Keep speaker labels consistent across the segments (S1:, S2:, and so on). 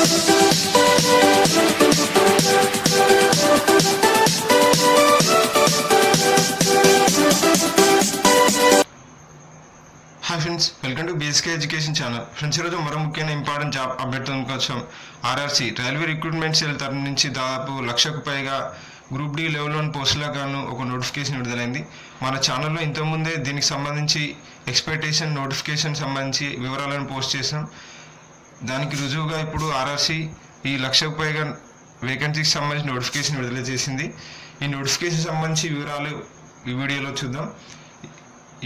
S1: Hi friends, welcome to basic education channel. Friends, ఈరోజు మరో ముఖ్యమైన ఇంపార్టెంట్ జాబ్ అప్డేట్ కోసం ఆర్ఆర్సీ రైల్వే రిక్రూట్మెంట్ సెల్ తరఫు నుంచి దాదాపు 1,00,000కు పైగా గ్రూప్ డి లెవెల్ 1 పోస్టులకు గాను ఒక నోటిఫికేషన్ విడుదలైంది. మన ఛానల్లో ఇంతకుముందే దీనికి సంబంధించి ఎక్స్పెక్టేషన్ నోటిఫికేషన్ సంబంధించి వివరాలను పోస్ట్ చేసాం. దానికి రుజువుగా ఇప్పుడు ఆర్ఆర్సీ ఈ 1,00,000కు పైగా వేకెన్సీకి సంబంధించి నోటిఫికేషన్ విడుదల చేసింది. ఈ నోటిఫికేషన్ సంబంధించి వివరాలు ఈ వీడియోలో చూద్దాం.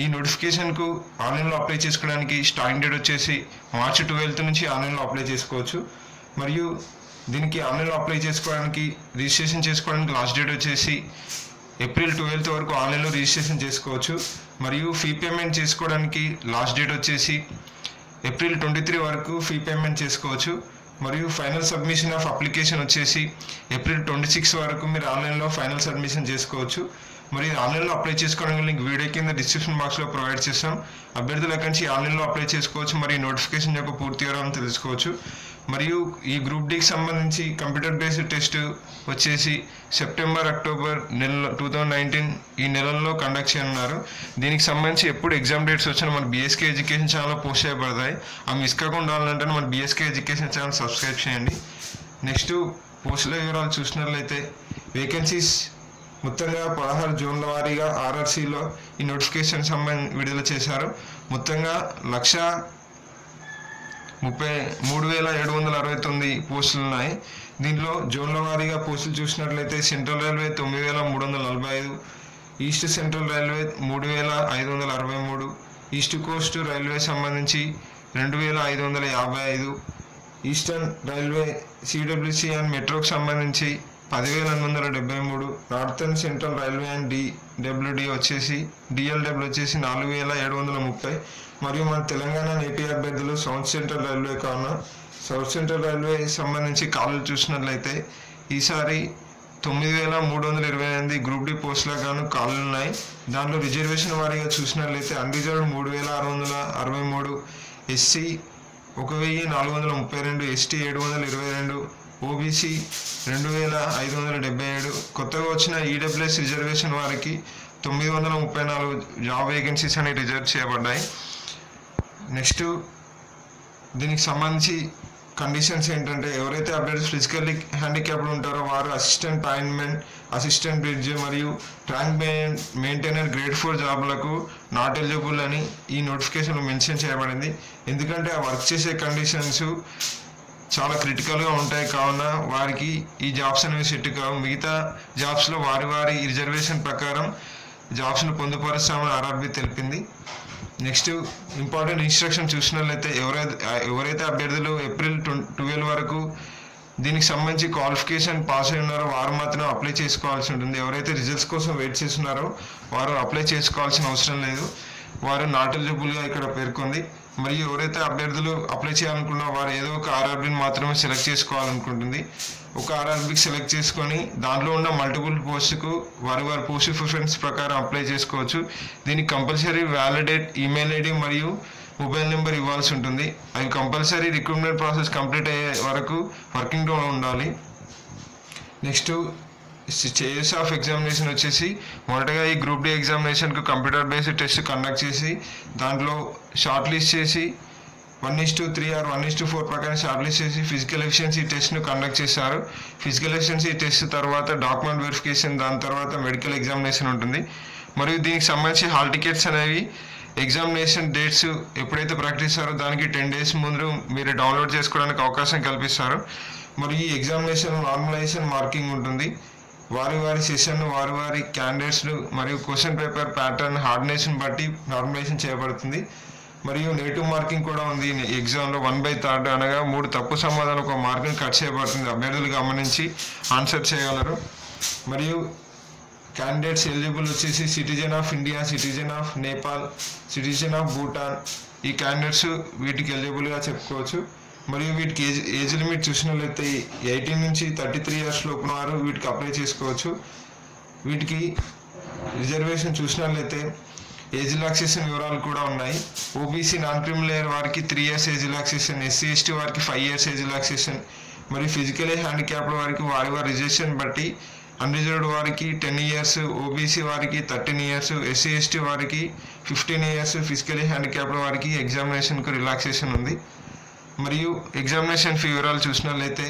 S1: ఈ నోటిఫికేషన్కు ఆన్లైన్లో అప్లై చేసుకోవడానికి స్టార్టింగ్ డేట్ వచ్చేసి మార్చి 12 నుంచి ఆన్లైన్లో అప్లై చేసుకోవచ్చు. మరియు దీనికి ఆన్లైన్లో అప్లై చేసుకోవడానికి రిజిస్ట్రేషన్ చేసుకోవడానికి లాస్ట్ డేట్ వచ్చేసి ఏప్రిల్ 12 వరకు ఆన్లైన్లో రిజిస్ట్రేషన్ చేసుకోవచ్చు. మరియు ఫీ పేమెంట్ చేసుకోవడానికి లాస్ట్ డేట్ వచ్చేసి ఏప్రిల్ 23 వరకు ఫీ పేమెంట్ చేసుకోవచ్చు. మరియు ఫైనల్ సబ్మిషన్ ఆఫ్ అప్లికేషన్ వచ్చేసి ఏప్రిల్ 26 వరకు మీరు ఆన్లైన్లో ఫైనల్ సబ్మిషన్ చేసుకోవచ్చు. మరియు ఆన్లైన్లో అప్లై చేసుకోవడానికి లింక్ వీడియో కింద డిస్క్రిప్షన్ బాక్స్లో ప్రొవైడ్ చేస్తాం. అభ్యర్థుల నుంచి ఆన్లైన్లో అప్లై చేసుకోవచ్చు. మరియు నోటిఫికేషన్ యొక్క పూర్తి వివరాలను తెలుసుకోవచ్చు. మరియు ఈ గ్రూప్ డికి సంబంధించి కంప్యూటర్ బేస్డ్ టెస్ట్ వచ్చేసి సెప్టెంబర్ అక్టోబర్ 2019 ఈ నెలల్లో కండక్ట్ చేయనున్నారు. దీనికి సంబంధించి ఎప్పుడు ఎగ్జామ్ డేట్స్ వచ్చినా మన బీఎస్కే ఎడ్యుకేషన్ ఛానల్లో పోస్ట్ చేయబడతాయి. అవి మిస్ కాకుండా ఉండాలంటే మన బీఎస్కే ఎడ్యుకేషన్ ఛానల్ సబ్స్క్రైబ్ చేయండి. నెక్స్ట్ పోస్టుల వివరాలు చూసినట్లయితే వేకెన్సీస్ మొత్తంగా 16 జోన్ల వారీగా ఆర్ఆర్సీలో ఈ నోటిఫికేషన్ సంబంధించి విడుదల చేశారు. మొత్తంగా 1,33,769 పోస్టులు ఉన్నాయి. దీంట్లో జోన్ల వారీగా పోస్టులు చూసినట్లయితే central railway 9,345, east central railway 3,563, east Coast railway సంబంధించి 2,555, ఈస్టర్న్ రైల్వే సిడబ్ల్యూసి అండ్ మెట్రోకి సంబంధించి 10,873, నార్థన్ సెంట్రల్ రైల్వే అండ్ డిఎల్డబ్ల్యూ వచ్చేసి 4,730. మరియు మన తెలంగాణ నేటి అభ్యర్థులు సౌత్ సెంట్రల్ రైల్వే కావున సౌత్ సెంట్రల్ రైల్వే సంబంధించి ఖాళీలు చూసినట్లయితే ఈసారి 9,328 గ్రూప్ డి పోస్టులకు గాను ఖాళీలు ఉన్నాయి. దాంట్లో రిజర్వేషన్ వారీగా చూసినట్లయితే అన్రిజర్వ్డ్ 3,663, ఎస్సీ 1,432, ఎస్టీ 722, ఓబీసీ 2,577. కొత్తగా వచ్చిన ఈడబ్ల్యూఎస్ రిజర్వేషన్ వారికి 934 జాబ్ వేకెన్సీస్ అనేవి రిజర్వ్ చేయబడ్డాయి. నెక్స్ట్ దీనికి సంబంధించి కండిషన్స్ ఏంటంటే ఎవరైతే అభ్యర్థులు ఫిజికల్లీ హ్యాండిక్యాప్డ్ ఉంటారో వారు అసిస్టెంట్ పాయింట్మెంట్, అసిస్టెంట్ బ్రిడ్జ్ మరియు ట్యాంక్ మెయింటైనర్ గ్రేడ్ 4 జాబ్లకు నాట్ ఎలిజిబుల్ అని ఈ నోటిఫికేషన్లో మెన్షన్ చేయబడింది. ఎందుకంటే ఆ వర్క్ చేసే కండిషన్స్ చాలా క్రిటికల్గా ఉంటాయి కావున వారికి ఈ జాబ్స్ అనేవి సెట్ కావు. మిగతా జాబ్స్లో వారి రిజర్వేషన్ ప్రకారం జాబ్స్ను పొందుపరుస్తామని ఆర్ఆర్బీ తెలిపింది. నెక్స్ట్ ఇంపార్టెంట్ ఇన్స్ట్రక్షన్ చూసినట్లయితే ఎవరైతే అభ్యర్థులు ఏప్రిల్ 12 వరకు దీనికి సంబంధించి క్వాలిఫికేషన్ పాస్ అయి ఉన్నారో వారు మాత్రం అప్లై చేసుకోవాల్సి ఉంటుంది. ఎవరైతే రిజల్ట్స్ కోసం వెయిట్ చేస్తున్నారో వారు అప్లై చేసుకోవాల్సిన అవసరం లేదు. వారు నాట్ ఎలిజిబుల్గా ఇక్కడ పేర్కొంది. మరియు ఎవరైతే అభ్యర్థులు అప్లై చేయాలనుకున్నా వారు ఏదో ఒక ఆర్ఆర్బీని మాత్రమే సెలెక్ట్ చేసుకోవాలనుకుంటుంది. ఒక ఆర్ఆర్బీకి సెలెక్ట్ చేసుకొని దాంట్లో ఉన్న మల్టిపుల్ పోస్టుకు వారి పోస్ట్ ప్రిఫరెన్స్ ప్రకారం అప్లై చేసుకోవచ్చు. దీనికి కంపల్సరీ వ్యాలిడేట్ ఈమెయిల్ ఐడి మరియు మొబైల్ నెంబర్ ఇవ్వాల్సి ఉంటుంది. అవి కంపల్సరీ రిక్రూట్మెంట్ ప్రాసెస్ కంప్లీట్ అయ్యే వరకు వర్కింగ్లో ఉండాలి. నెక్స్ట్ చేస్ ఆఫ్ ఎగ్జామినేషన్ వచ్చేసి మొదటగా ఈ గ్రూప్ డి ఎగ్జామినేషన్కు కంప్యూటర్ బేస్డ్ టెస్ట్ కండక్ట్ చేసి దాంట్లో షార్ట్ లిస్ట్ చేసి 1:3 or 1:4 ప్రకారం షార్ట్ లిస్ట్ చేసి ఫిజికల్ ఎఫిషియన్సీ టెస్ట్ను కండక్ట్ చేశారు. ఫిజికల్ ఎఫిషియన్సీ టెస్ట్ తర్వాత డాక్యుమెంట్ వెరిఫికేషన్, దాని తర్వాత మెడికల్ ఎగ్జామినేషన్ ఉంటుంది. మరియు దీనికి సంబంధించి హాల్ టికెట్స్ అనేవి ఎగ్జామినేషన్ డేట్స్ ఎప్పుడైతే ప్రకటిస్తారో దానికి 10 days ముందు మీరు డౌన్లోడ్ చేసుకోవడానికి అవకాశం కల్పిస్తారు. మరియు ఈ ఎగ్జామినేషన్ నార్మలైజేషన్ మార్కింగ్ ఉంటుంది. వారి సెషన్ వారి క్యాండిడేట్స్లు మరియు క్వశ్చన్ పేపర్ ప్యాటర్న్ హార్డ్నెస్ని బట్టి నార్మలైజేషన్ చేయబడుతుంది. మరియు నెగిటివ్ మార్కింగ్ కూడా ఉంది. ఎగ్జామ్లో 1/3 అనగా 3 తప్పు సమాధానం ఒక మార్కుని కట్ చేయబడుతుంది. అభ్యర్థులు గమనించి ఆన్సర్ చేయగలరు. మరియు క్యాండిడేట్స్ ఎలిజిబుల్ వచ్చేసి citizen of India, citizen of Nepal, citizen of Bhutan. ఈ క్యాండిడేట్స్ వీటికి ఎలిజిబుల్గా చెప్పుకోవచ్చు. మరియు వీటికి ఏజ్ లిమిట్ చూసినట్లయితే 18 నుంచి 33 years లోపు వారు వీటికి అప్లై చేసుకోవచ్చు. వీటికి రిజర్వేషన్ చూసినట్లయితే ఏజ్ రిలాక్సేషన్ వివరాలు కూడా ఉన్నాయి. ఓబీసీ నాన్ క్రిమినల్ లేయర్ వారికి 3 years age relaxation, SC ST వారికి 5 years ఏజ్ రిలాక్సేషన్, మరియు ఫిజికలీ హ్యాండిక్యాప్డ్ వారికి వారి రిజర్వేషన్ బట్టి అన్రిజర్వ్డ్ వారికి 10 years, ఓబీసీ వారికి 13 years, ఎస్సీ ఎస్టీ వారికి 15 years, ఫిజికలీ హ్యాండిక్యాప్డ్ వారికి ఎగ్జామినేషన్కు రిలాక్సేషన్ ఉంది. మరియు ఎగ్జామినేషన్ ఫీ వివరాలు చూసినట్లయితే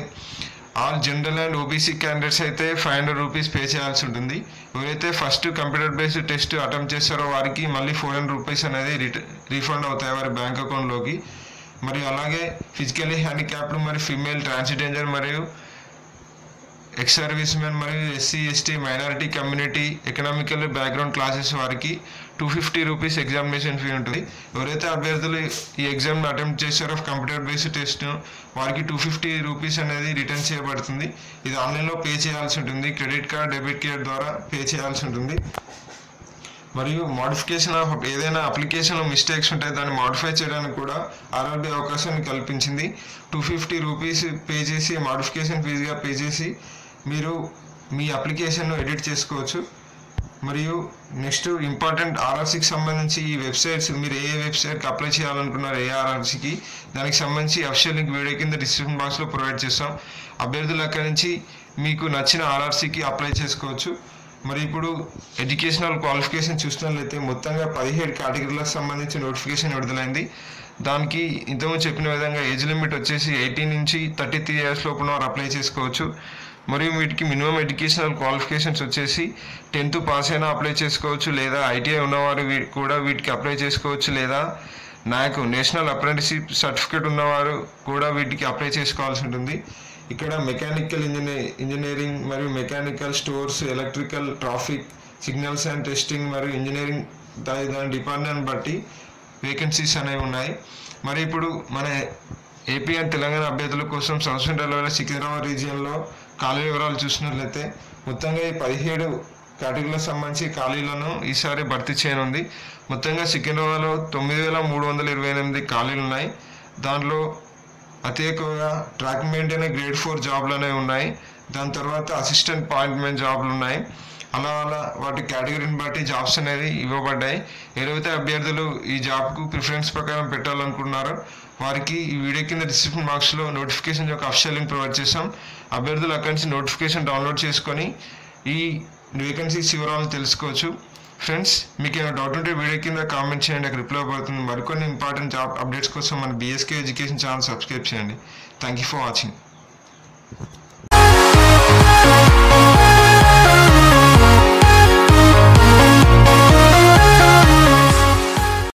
S1: all general and OBC candidates అయితే 500 rupees పే చేయాల్సి ఉంటుంది. ఎవరైతే first computer based test attempt చేస్తారో వారికి మళ్ళీ 400 rupees అనేది రీఫండ్ అవుతాయి వారి బ్యాంక్ అకౌంట్లోకి. మరియు అలాగే ఫిజికలీ హ్యాండిక్యాప్డ్ మరియు ఫీమేల్, ట్రాన్స్జెండర్ మరియు ఎక్స్ సర్వీస్ మెన్ మరియు SC ST minority community economical background classes వారికి 250 rupees ఎగ్జామినేషన్ ఫీ ఉంటుంది. ఎవరైతే అభ్యర్థులు ఈ ఎగ్జామ్ను అటెంప్ట్ చేస్తారో కంప్యూటర్ బేస్డ్ టెస్ట్ వారికి 250 rupees అనేది రిటర్న్ చేయబడుతుంది. ఇది ఆన్లైన్లో పే చేయాల్సి ఉంటుంది. క్రెడిట్ కార్డ్, డెబిట్ కార్డ్ ద్వారా పే చేయాల్సి ఉంటుంది. మరియు మోడిఫికేషన్ ఆఫ్ ఏదైనా అప్లికేషన్లో మిస్టేక్స్ ఉంటే దాన్ని మోడిఫై చేయడానికి కూడా ఆర్ఆర్బీ అవకాశాన్ని కల్పించింది. 250 rupees పే చేసి మోడిఫికేషన్ ఫీజుగా పే చేసి మీరు మీ అప్లికేషన్ను ఎడిట్ చేసుకోవచ్చు. మరియు నెక్స్ట్ ఇంపార్టెంట్ ఆర్ఆర్సీకి సంబంధించి ఈ వెబ్సైట్స్ మీరు ఏ వెబ్సైట్కి అప్లై చేయాలనుకున్నారు, ఏ ఆర్ఆర్సీకి, దానికి సంబంధించి అఫిషియల్ లింక్ వీడియో కింద డిస్క్రిప్షన్ బాక్స్లో ప్రొవైడ్ చేస్తాం. అభ్యర్థులు అక్కడి నుంచి మీకు నచ్చిన ఆర్ఆర్సీకి అప్లై చేసుకోవచ్చు. మరి ఇప్పుడు ఎడ్యుకేషనల్ క్వాలిఫికేషన్ చూసినట్లయితే మొత్తంగా 17 కేటగిరీలకు సంబంధించి నోటిఫికేషన్ విడుదలైంది. దానికి ఇంతకుముందు చెప్పిన విధంగా ఏజ్ లిమిట్ వచ్చేసి 18 నుంచి 33 years లోపున వారు అప్లై చేసుకోవచ్చు. మరియు వీటికి మినిమం ఎడ్యుకేషనల్ క్వాలిఫికేషన్స్ వచ్చేసి 10th పాస్ అయినా అప్లై చేసుకోవచ్చు, లేదా ఐటీఐ ఉన్నవారు కూడా వీటికి అప్లై చేసుకోవచ్చు, లేదా నాకు నేషనల్ అప్రెంటిస్షిప్ సర్టిఫికేట్ ఉన్నవారు కూడా వీటికి అప్లై చేసుకోవాల్సి ఉంటుంది. ఇక్కడ మెకానికల్ ఇంజనీరింగ్ మరియు mechanical stores, electrical, traffic, signals and testing మరియు ఇంజనీరింగ్ దాని డిపార్ట్మెంట్ బట్టి వేకెన్సీస్ అనేవి ఉన్నాయి. మరి ఇప్పుడు మన ఏపీ అండ్ తెలంగాణ అభ్యర్థుల కోసం సంవత్సరం 2020 సికింద్రాబాద్ రీజియన్లో ఖాళీ వివరాలు చూసినట్లయితే మొత్తంగా ఈ 17 కేటగిరీలకు సంబంధించి ఖాళీలను ఈసారి భర్తీ చేయనుంది. మొత్తంగా సికింద్రాబాద్లో 9,328 ఖాళీలు ఉన్నాయి. దాంట్లో అతి ఎక్కువగా ట్రాక్ మెయింటైనర్ గ్రేడ్ 4 జాబ్లు అనేవి ఉన్నాయి. దాని తర్వాత అసిస్టెంట్ పాయింట్మెంట్ జాబ్లు ఉన్నాయి. అలా వాటి కేటగిరీని బట్టి జాబ్స్ అనేది ఇవ్వబడ్డాయి. ఎవరైతే అభ్యర్థులు ఈ జాబ్కు ప్రిఫరెన్స్ ప్రకారం పెట్టాలనుకున్నారో వారికి ఈ వీడియో కింద డిస్క్రిప్షన్ బాక్స్లో నోటిఫికేషన్ యొక్క అఫిషియల్ లింక్ ప్రొవైడ్ చేస్తాం. అభ్యర్థులు అక్కడి నుంచి నోటిఫికేషన్ డౌన్లోడ్ చేసుకొని ఈ వేకెన్సీస్ వివరాలు తెలుసుకోవచ్చు. ఫ్రెండ్స్, మీకు ఏమైనా డౌట్ ఉంటే వీడియో కింద కామెంట్ చేయండి, అక్కడ రిప్లై అవుతుంది. మరికొన్ని ఇంపార్టెంట్ జాబ్ అప్డేట్స్ కోసం మన బీఎస్కే ఎడ్యుకేషన్ ఛానల్ సబ్స్క్రైబ్ చేయండి. Thank you for watching.